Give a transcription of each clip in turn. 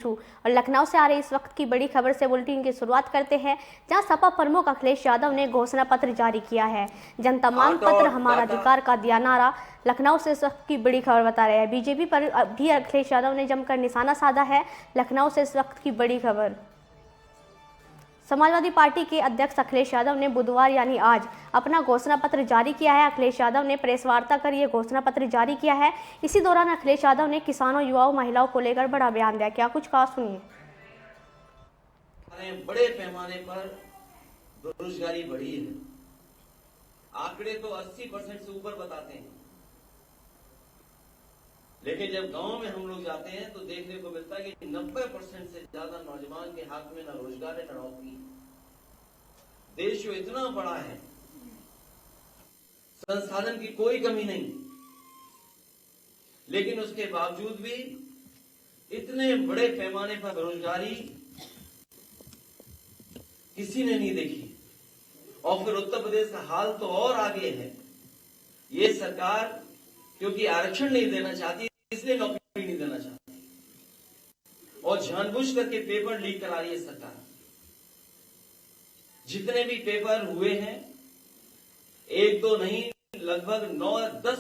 और लखनऊ से आ रही इस वक्त की बड़ी खबर से बुलेटिन की शुरुआत करते हैं, जहां सपा प्रमुख अखिलेश यादव ने घोषणा पत्र जारी किया है। जनता मांग पत्र हमारा अधिकार का दिया नारा। लखनऊ से इस वक्त की बड़ी खबर बता रहे हैं। बीजेपी पर भी अखिलेश यादव ने जमकर निशाना साधा है। लखनऊ से इस वक्त की बड़ी खबर। समाजवादी पार्टी के अध्यक्ष अखिलेश यादव ने बुधवार यानी आज अपना घोषणा पत्र जारी किया है। अखिलेश यादव ने प्रेस वार्ता कर यह घोषणा पत्र जारी किया है। इसी दौरान अखिलेश यादव ने किसानों, युवाओं, महिलाओं को लेकर बड़ा बयान दिया। क्या कुछ कहा, सुनिए। बड़े पैमाने पर बेरोजगारी बढ़ी है। आंकड़े तो 80% से ऊपर बताते हैं, लेकिन जब गांव में हम लोग जाते हैं तो देखने को मिलता है कि 90% से ज्यादा नौजवान के हाथ में न रोजगार है न नौकरी। देश जो इतना बड़ा है, संसाधन की कोई कमी नहीं, लेकिन उसके बावजूद भी इतने बड़े पैमाने पर बेरोजगारी किसी ने नहीं देखी। और फिर उत्तर प्रदेश का हाल तो और आगे है। ये सरकार क्योंकि आरक्षण नहीं देना चाहती, इसलिए नौकरी नहीं देना चाहती और जानबूझ करके पेपर लीक करा रही है सरकार। जितने भी पेपर हुए हैं, एक दो नहीं, लगभग 9-10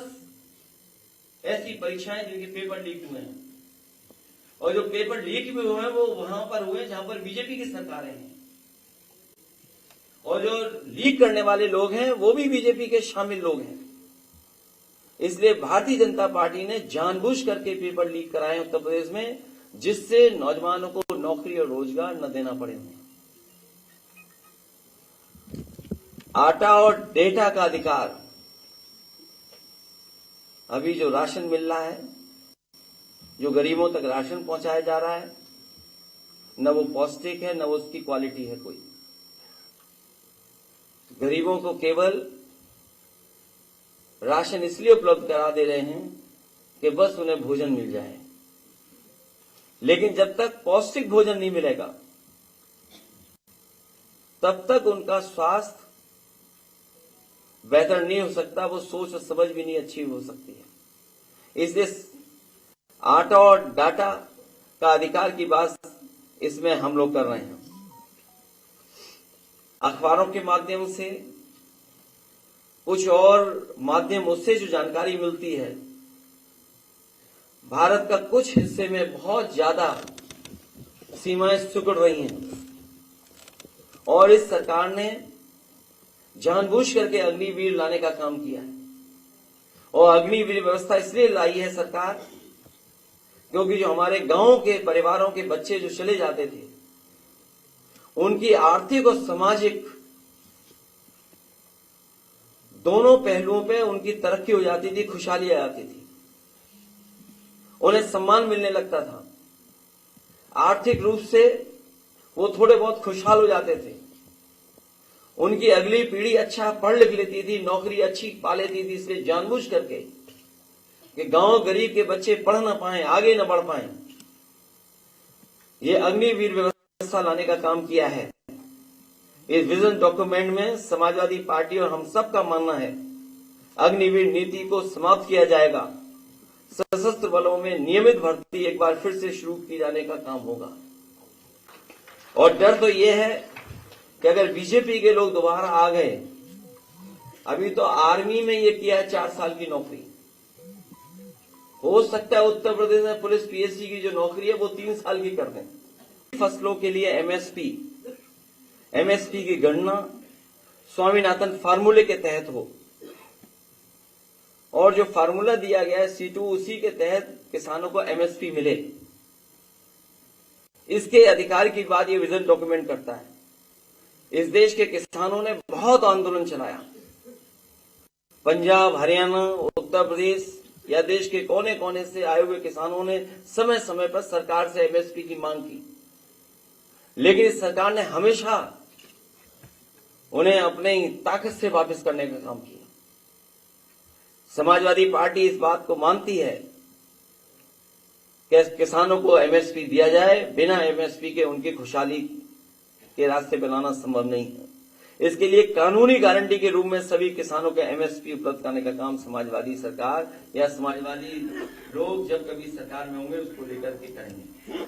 ऐसी परीक्षाएं जिनके पेपर लीक हुए हैं। और जो पेपर लीक भी हुए हैं वो वहां पर हुए जहां पर बीजेपी की सरकारें हैं, और जो लीक करने वाले लोग हैं वो भी बीजेपी के शामिल लोग हैं। इसलिए भारतीय जनता पार्टी ने जानबूझ करके पेपर लीक कराए उत्तर प्रदेश में, जिससे नौजवानों को नौकरी और रोजगार न देना पड़े। आटा और डेटा का अधिकार। अभी जो राशन मिल रहा है, जो गरीबों तक राशन पहुंचाया जा रहा है, न वो पौष्टिक है न वो उसकी क्वालिटी है कोई। गरीबों को केवल राशन इसलिए उपलब्ध करा दे रहे हैं कि बस उन्हें भोजन मिल जाए, लेकिन जब तक पौष्टिक भोजन नहीं मिलेगा तब तक उनका स्वास्थ्य बेहतर नहीं हो सकता, वो सोच और समझ भी नहीं अच्छी हो सकती है। इसलिए आटा और डाटा का अधिकार की बात इसमें हम लोग कर रहे हैं। अखबारों के माध्यम से, कुछ और माध्यम उससे जो जानकारी मिलती है, भारत का कुछ हिस्से में बहुत ज्यादा सीमाएं सिकुड़ रही हैं और इस सरकार ने जानबूझ करके अग्निवीर लाने का काम किया है। और अग्निवीर व्यवस्था इसलिए लाई है सरकार क्योंकि जो हमारे गांव के परिवारों के बच्चे जो चले जाते थे, उनकी आर्थिक और सामाजिक दोनों पहलुओं पे उनकी तरक्की हो जाती थी, खुशहाली आ जाती थी, उन्हें सम्मान मिलने लगता था। आर्थिक रूप से वो थोड़े बहुत खुशहाल हो जाते थे। उनकी अगली पीढ़ी अच्छा पढ़ लिख लेती थी, नौकरी अच्छी पा लेती थी। इसलिए जानबूझ करके कि गांव गरीब के बच्चे पढ़ ना पाए, आगे न बढ़ पाए, ये अग्निवीर व्यवस्था लाने का काम किया है। इस विजन डॉक्यूमेंट में समाजवादी पार्टी और हम सब का मानना है अग्निवीर नीति को समाप्त किया जाएगा। सशस्त्र बलों में नियमित भर्ती एक बार फिर से शुरू की जाने का काम होगा। और डर तो यह है कि अगर बीजेपी के लोग दोबारा आ गए, अभी तो आर्मी में ये किया है 4 साल की नौकरी, हो सकता है उत्तर प्रदेश में पुलिस पीएससी की जो नौकरी है वो 3 साल की कर दें। फसलों के लिए एमएसपी की गणना स्वामीनाथन फार्मूले के तहत हो, और जो फार्मूला दिया गया है C2, उसी के तहत किसानों को एमएसपी मिले। इसके अधिकार की बात ये विजन डॉक्यूमेंट करता है। इस देश के किसानों ने बहुत आंदोलन चलाया। पंजाब, हरियाणा, उत्तर प्रदेश या देश के कोने कोने से आए हुए किसानों ने समय समय पर सरकार से एमएसपी की मांग की, लेकिन इस सरकार ने हमेशा उन्हें अपनी ताकत से वापस करने का काम किया। समाजवादी पार्टी इस बात को मानती है कि किसानों को एमएसपी दिया जाए। बिना एमएसपी के उनकी खुशहाली के रास्ते बनाना संभव नहीं है। इसके लिए कानूनी गारंटी के रूप में सभी किसानों को एमएसपी उपलब्ध कराने का काम समाजवादी सरकार या समाजवादी लोग जब कभी सरकार में होंगे उसको लेकर के करेंगे।